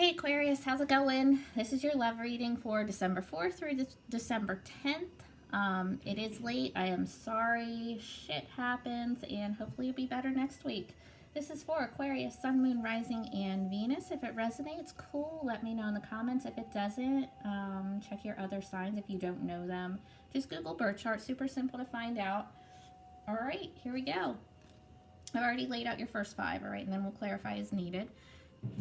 Hey Aquarius, how's it going? This is your love reading for December 4th through December 10th. It is late. I am sorry. Shit happens, and hopefully it'll be better next week. This is for Aquarius, Sun, Moon, Rising, and Venus. If it resonates, cool. Let me know in the comments. If it doesn't, check your other signs if you don't know them. Just Google birth chart. Super simple to find out. All right, here we go. I've already laid out your first five, all right, and then we'll clarify as needed.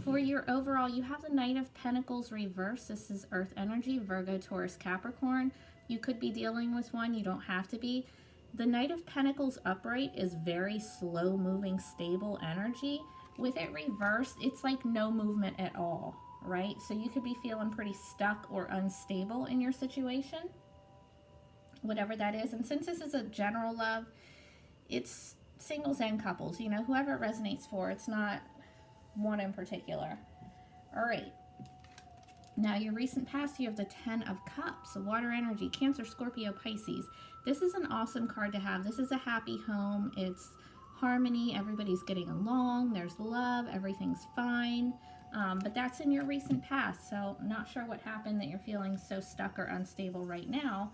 For your overall, you have the Knight of Pentacles reversed. This is Earth energy, Virgo, Taurus, Capricorn. You could be dealing with one. You don't have to be. The Knight of Pentacles upright is very slow-moving, stable energy. With it reversed, it's like no movement at all, right? So you could be feeling pretty stuck or unstable in your situation, whatever that is. And since this is a general love, it's singles and couples. You know, whoever it resonates for. It's not one in particular. All right. Now, your recent past, you have the Ten of Cups, water energy, Cancer, Scorpio, Pisces. This is an awesome card to have. This is a happy home. It's harmony. Everybody's getting along. There's love. Everything's fine. But that's in your recent past. So not sure what happened that you're feeling so stuck or unstable right now.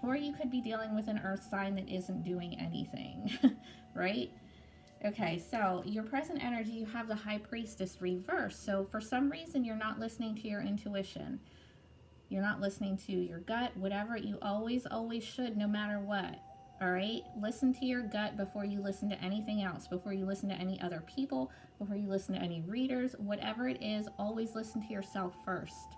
Or you could be dealing with an earth sign that isn't doing anything, right? Okay, so your present energy, you have the High Priestess reversed. So for some reason, you're not listening to your intuition. You're not listening to your gut, whatever. You always should, no matter what. All right? Listen to your gut before you listen to anything else, before you listen to any other people, before you listen to any readers. Whatever it is, always listen to yourself first.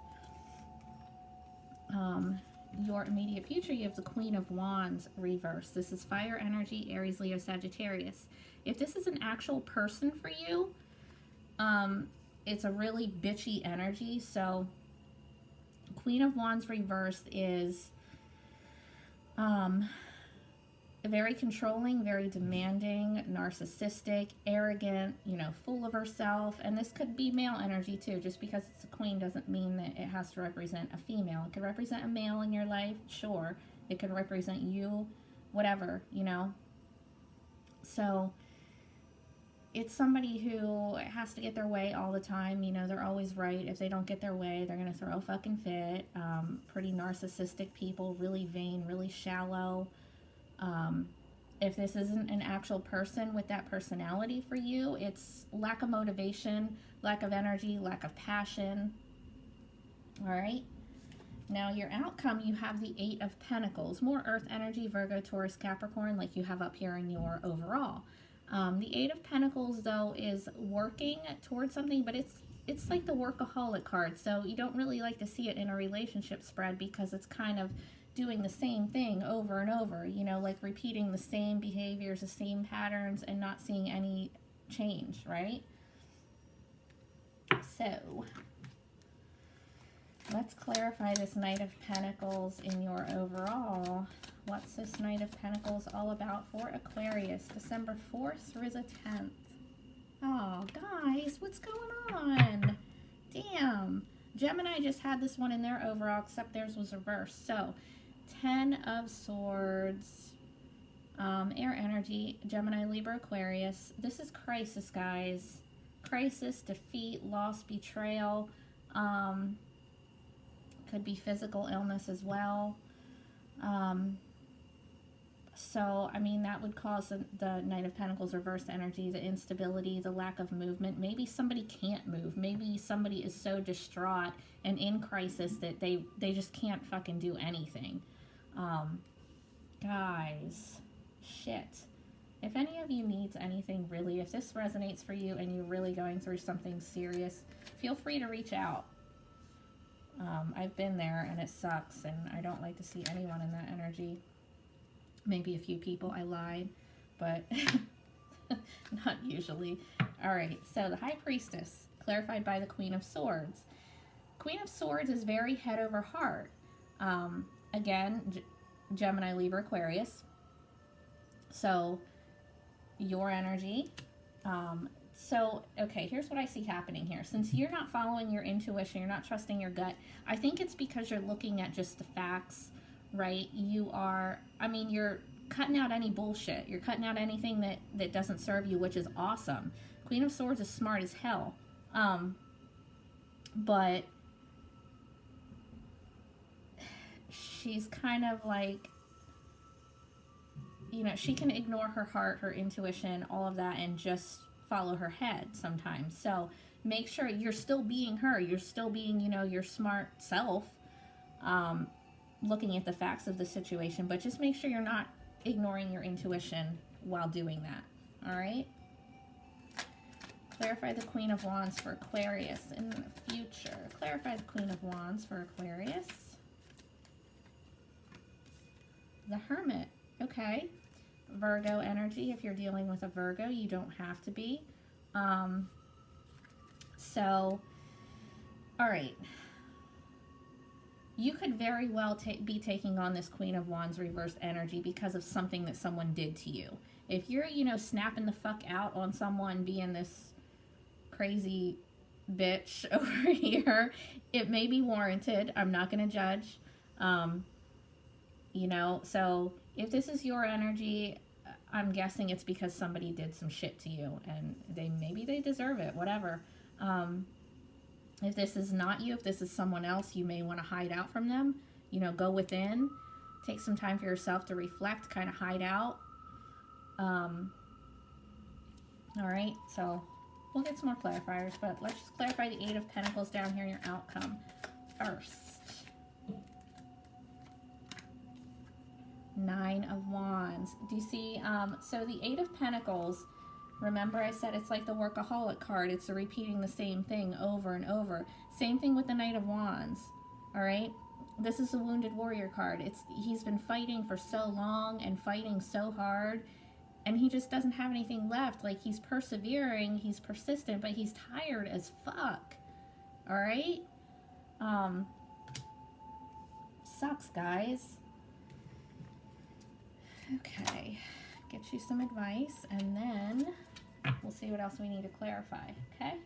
Your immediate future, you have the Queen of Wands reversed. This is fire energy, Aries, Leo, Sagittarius. If this is an actual person for you, it's a really bitchy energy. So Queen of Wands reversed is very controlling, very demanding, narcissistic, arrogant, you know, full of herself. And this could be male energy too. Just because it's a queen doesn't mean that it has to represent a female. It could represent a male in your life, sure. It could represent you, whatever, you know. So it's somebody who has to get their way all the time. You know, they're always right. If they don't get their way, they're going to throw a fucking fit. Pretty narcissistic people, really vain, really shallow. If this isn't an actual person with that personality for you, it's lack of motivation, lack of energy, lack of passion. All right. Now your outcome, you have the Eight of Pentacles, more earth energy, Virgo, Taurus, Capricorn, like you have up here in your overall. The Eight of Pentacles, though, is working towards something, but it's like the workaholic card. So you don't really like to see it in a relationship spread because it's kind of doing the same thing over and over, you know, like repeating the same behaviors, the same patterns, and not seeing any change, right? So let's clarify this Knight of Pentacles in your overall. What's this Knight of Pentacles all about for Aquarius, December 4th through the 10th? Oh, guys, what's going on? Damn. Gemini just had this one in their overall, except theirs was reversed. So, 10 of Swords, air energy, Gemini, Libra, Aquarius. This is crisis, guys. Crisis, defeat, loss, betrayal. Could be physical illness as well. So, I mean, that would cause the Knight of Pentacles reversed energy, the instability, the lack of movement. Maybe somebody can't move. Maybe somebody is so distraught and in crisis that they just can't fucking do anything. Guys, shit. If any of you needs anything, really, if this resonates for you and you're really going through something serious, feel free to reach out. I've been there and it sucks, and I don't like to see anyone in that energy. Maybe a few people, I lied, but not usually. All right, so the High Priestess, clarified by the Queen of Swords. Queen of Swords is very head over heart. Again, Gemini, Libra, Aquarius. So your energy. So, okay, here's what I see happening here. Since you're not following your intuition, you're not trusting your gut, I think it's because you're looking at just the facts, right? You are, I mean, you're cutting out any bullshit. You're cutting out anything that doesn't serve you, which is awesome. Queen of Swords is smart as hell. but she's kind of like, you know, she can ignore her heart, her intuition, all of that, and just follow her head sometimes. So make sure you're still being her. You're still being, you know, your smart self, looking at the facts of the situation, but just make sure you're not ignoring your intuition while doing that. All right? Clarify the Queen of Wands for Aquarius in the future. Clarify the Queen of Wands for Aquarius. The Hermit. Okay. Virgo energy. If you're dealing with a Virgo, you don't have to be. So, all right. You could very well be taking on this Queen of Wands reversed energy because of something that someone did to you. If you're, you know, snapping the fuck out on someone, being this crazy bitch over here, it may be warranted. I'm not going to judge. You know, so if this is your energy, I'm guessing it's because somebody did some shit to you and maybe they deserve it, whatever. If this is not you, if this is someone else, you may want to hide out from them. You know, go within, take some time for yourself to reflect, kind of hide out. All right, so we'll get some more clarifiers, but let's just clarify the Eight of Pentacles down here in your outcome first. Nine of Wands. Do you see? So the Eight of Pentacles, remember I said it's like the workaholic card. It's repeating the same thing over and over. Same thing with the Knight of Wands. All right? This is the Wounded Warrior card. He's been fighting for so long and fighting so hard, and he just doesn't have anything left. Like, he's persevering, he's persistent, but he's tired as fuck. All right? Sucks, guys. Okay, get you some advice, and then we'll see what else we need to clarify, okay?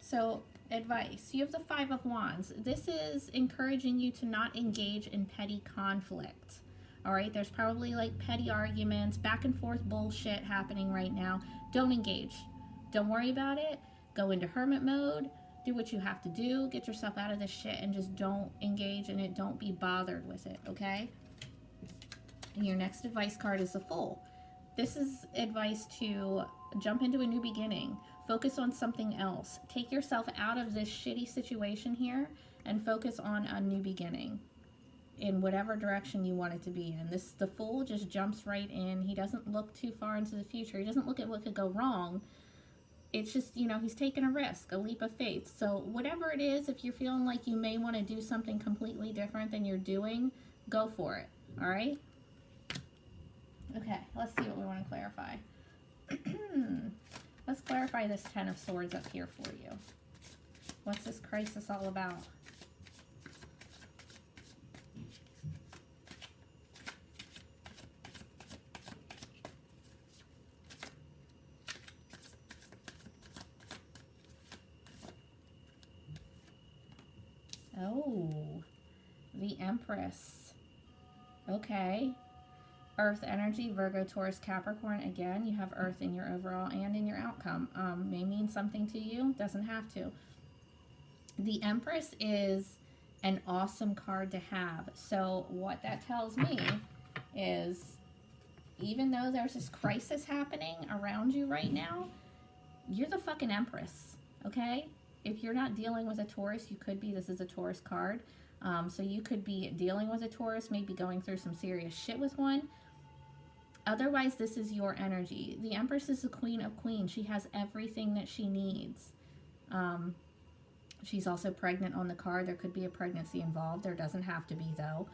So, advice. You have the Five of Wands. This is encouraging you to not engage in petty conflict, all right? There's probably, like, petty arguments, back and forth bullshit happening right now. Don't engage. Don't worry about it. Go into hermit mode. Do what you have to do. Get yourself out of this shit, and just don't engage in it. Don't be bothered with it, okay? And your next advice card is the Fool. This is advice to jump into a new beginning. Focus on something else. Take yourself out of this shitty situation here and focus on a new beginning in whatever direction you want it to be in. The Fool just jumps right in. He doesn't look too far into the future. He doesn't look at what could go wrong. It's just, you know, he's taking a risk, a leap of faith. So whatever it is, if you're feeling like you may want to do something completely different than you're doing, go for it. All right? Okay, let's see what we want to clarify. Let's clarify this Ten of Swords up here for you. What's this crisis all about? Oh, the Empress. Okay. Earth energy, Virgo, Taurus, Capricorn. Again, you have Earth in your overall and in your outcome. May mean something to you, doesn't have to. The Empress is an awesome card to have. So what that tells me is, even though there's this crisis happening around you right now, you're the fucking Empress, okay? If you're not dealing with a Taurus, you could be. This is a Taurus card. So you could be dealing with a Taurus, maybe going through some serious shit with one. Otherwise, this is your energy. The Empress is the Queen of Queens. She has everything that she needs. She's also pregnant on the card. There could be a pregnancy involved. There doesn't have to be, though.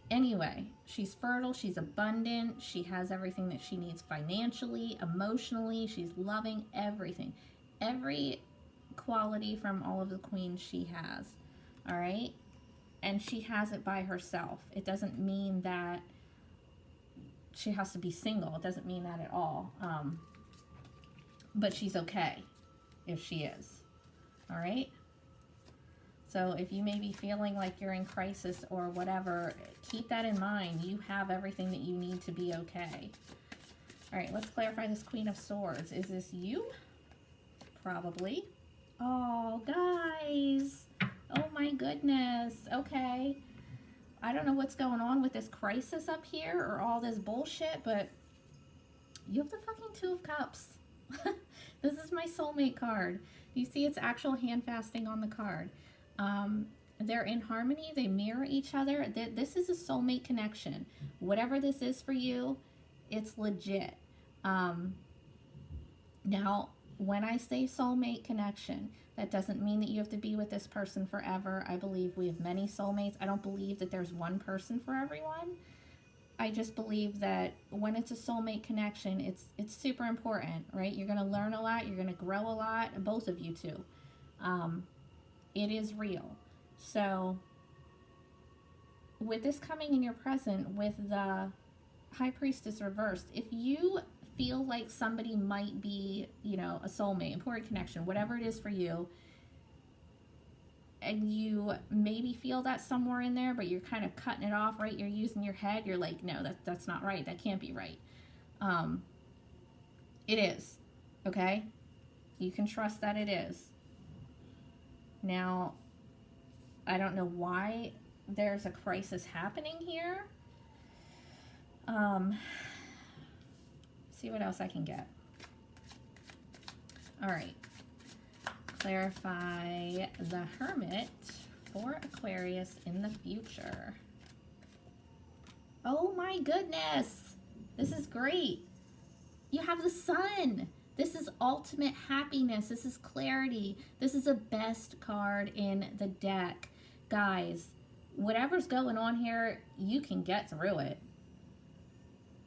Anyway, she's fertile. She's abundant. She has everything that she needs financially, emotionally. She's loving, everything. Every quality from all of the queens she has. All right? And she has it by herself. It doesn't mean that she has to be single. It doesn't mean that at all. But she's okay if she is. All right? So if you may be feeling like you're in crisis or whatever, keep that in mind. You have everything that you need to be okay. All right, let's clarify this Queen of Swords. Is this you? Probably. Oh, guys. Oh my goodness. Okay. I don't know what's going on with this crisis up here or all this bullshit, but you have the fucking Two of Cups. This is my soulmate card. You see it's actual hand fasting on the card. They're in harmony. They mirror each other. This is a soulmate connection. Whatever this is for you, it's legit. Now, when I say soulmate connection, that doesn't mean that you have to be with this person forever. I believe we have many soulmates. I don't believe that there's one person for everyone. I just believe that when it's a soulmate connection, it's super important, right? You're going to learn a lot. You're going to grow a lot. Both of you too. It is real. So with this coming in your present, with the High Priestess reversed, if you feel like somebody might be, you know, a soulmate, important connection, whatever it is for you, and you maybe feel that somewhere in there, but you're kind of cutting it off, right? You're using your head. You're like, no, that's not right. That can't be right. It is, okay? You can trust that it is. Now, I don't know why there's a crisis happening here. See what else I can get. All right. Clarify the Hermit for Aquarius in the future. Oh my goodness. This is great. You have the Sun. This is ultimate happiness. This is clarity. This is the best card in the deck. Guys, whatever's going on here, you can get through it.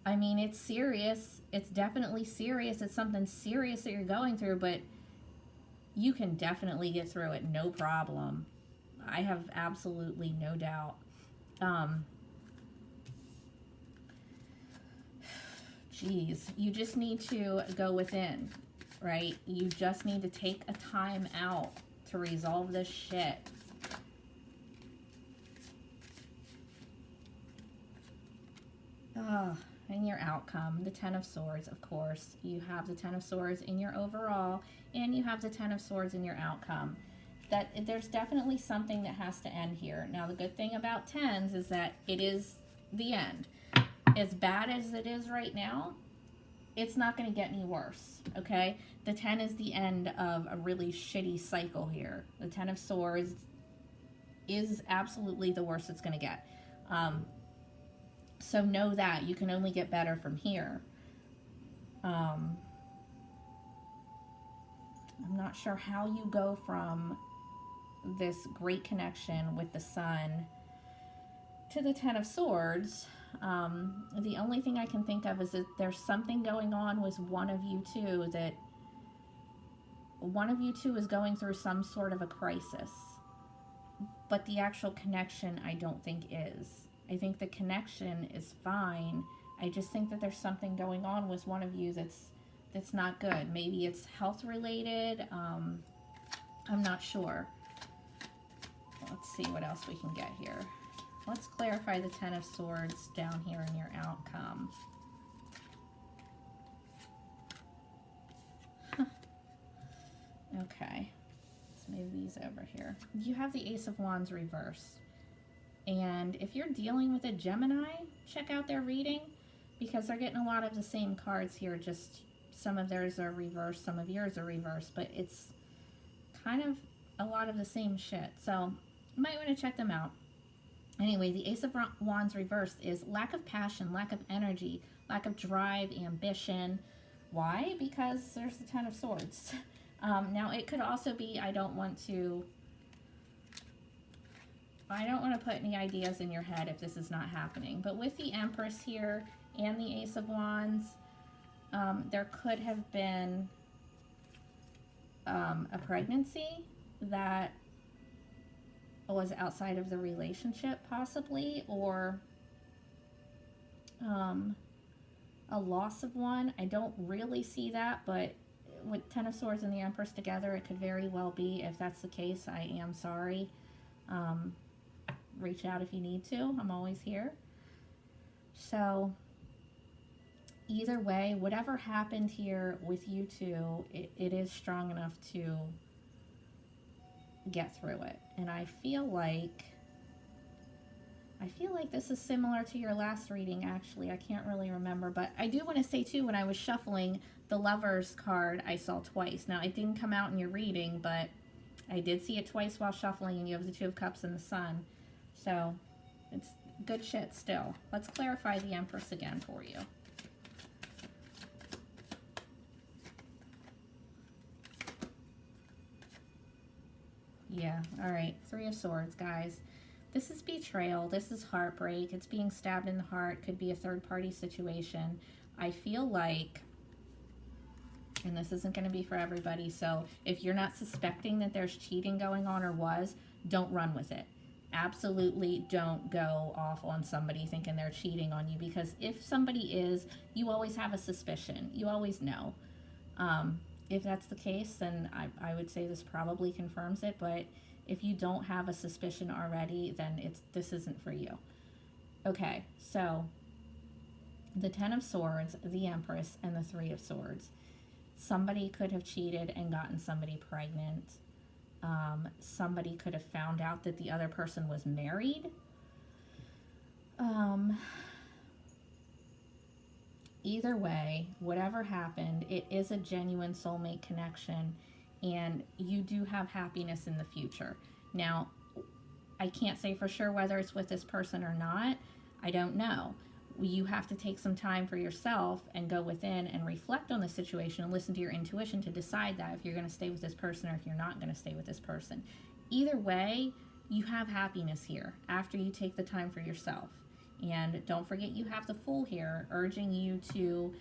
I mean, it's serious. It's definitely serious. It's something serious that you're going through, but you can definitely get through it, no problem. I have absolutely no doubt. Geez, you just need to go within, right? You just need to take a time out to resolve this shit. And your outcome, the Ten of Swords, of course. You have the Ten of Swords in your overall, and you have the Ten of Swords in your outcome. That there's definitely something that has to end here. Now, the good thing about tens is that it is the end. As bad as it is right now, it's not going to get any worse, okay? The 10 is the end of a really shitty cycle here. The 10 of Swords is absolutely the worst it's going to get. So know that. You can only get better from here. I'm not sure how you go from this great connection with the Sun to the Ten of Swords. The only thing I can think of is that there's something going on with one of you two, that one of you two is going through some sort of a crisis. But the actual connection, I don't think is. I think the connection is fine. I just think that there's something going on with one of you that's not good. Maybe it's health related. I'm not sure. Let's see what else we can get here. Let's clarify the Ten of Swords down here in your outcome. Okay. Let's move these over here. You have the Ace of Wands reversed. And if you're dealing with a Gemini, check out their reading, because they're getting a lot of the same cards here. Just some of theirs are reversed, some of yours are reversed, but it's kind of a lot of the same shit. So you might want to check them out. Anyway, the Ace of Wands reversed is lack of passion, lack of energy, lack of drive, ambition. Why? Because there's the Ten of Swords. Now, it could also be, I don't want to put any ideas in your head if this is not happening. But with the Empress here and the Ace of Wands, there could have been a pregnancy that was outside of the relationship, possibly, or a loss of one. I don't really see that, but with Ten of Swords and the Empress together, it could very well be. If that's the case, I am sorry. Reach out if you need to. I'm always here. So either way, whatever happened here with you two, it is strong enough to get through it. And I feel like this is similar to your last reading, actually. I can't really remember, but I do want to say too, when I was shuffling, the Lovers card I saw twice. Now, it didn't come out in your reading, but I did see it twice while shuffling, and you have the Two of Cups and the Sun. So, it's good shit still. Let's clarify the Empress again for you. Yeah, all right. Three of Swords, guys. This is betrayal. This is heartbreak. It's being stabbed in the heart. Could be a third-party situation. I feel like, and this isn't going to be for everybody, so if you're not suspecting that there's cheating going on or was, don't run with it. Absolutely don't go off on somebody thinking they're cheating on you, because if somebody is, you always have a suspicion. You always know. If that's the case, then I would say this probably confirms it, but if you don't have a suspicion already, then this isn't for you. Okay, so the Ten of Swords, the Empress, and the Three of Swords. Somebody could have cheated and gotten somebody pregnant. Somebody could have found out that the other person was married. Either way, whatever happened, it is a genuine soulmate connection, and you do have happiness in the future. Now, I can't say for sure whether it's with this person or not. I don't know. You have to take some time for yourself and go within and reflect on the situation and listen to your intuition to decide that if you're going to stay with this person or if you're not going to stay with this person. Either way, you have happiness here after you take the time for yourself. And don't forget, you have the Fool here urging you to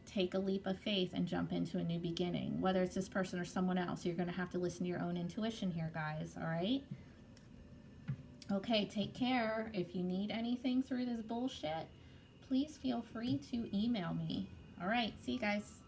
take a leap of faith and jump into a new beginning. Whether it's this person or someone else, you're going to have to listen to your own intuition here, guys. All right? Okay, take care. If you need anything through this bullshit, please feel free to email me. All right, see you guys.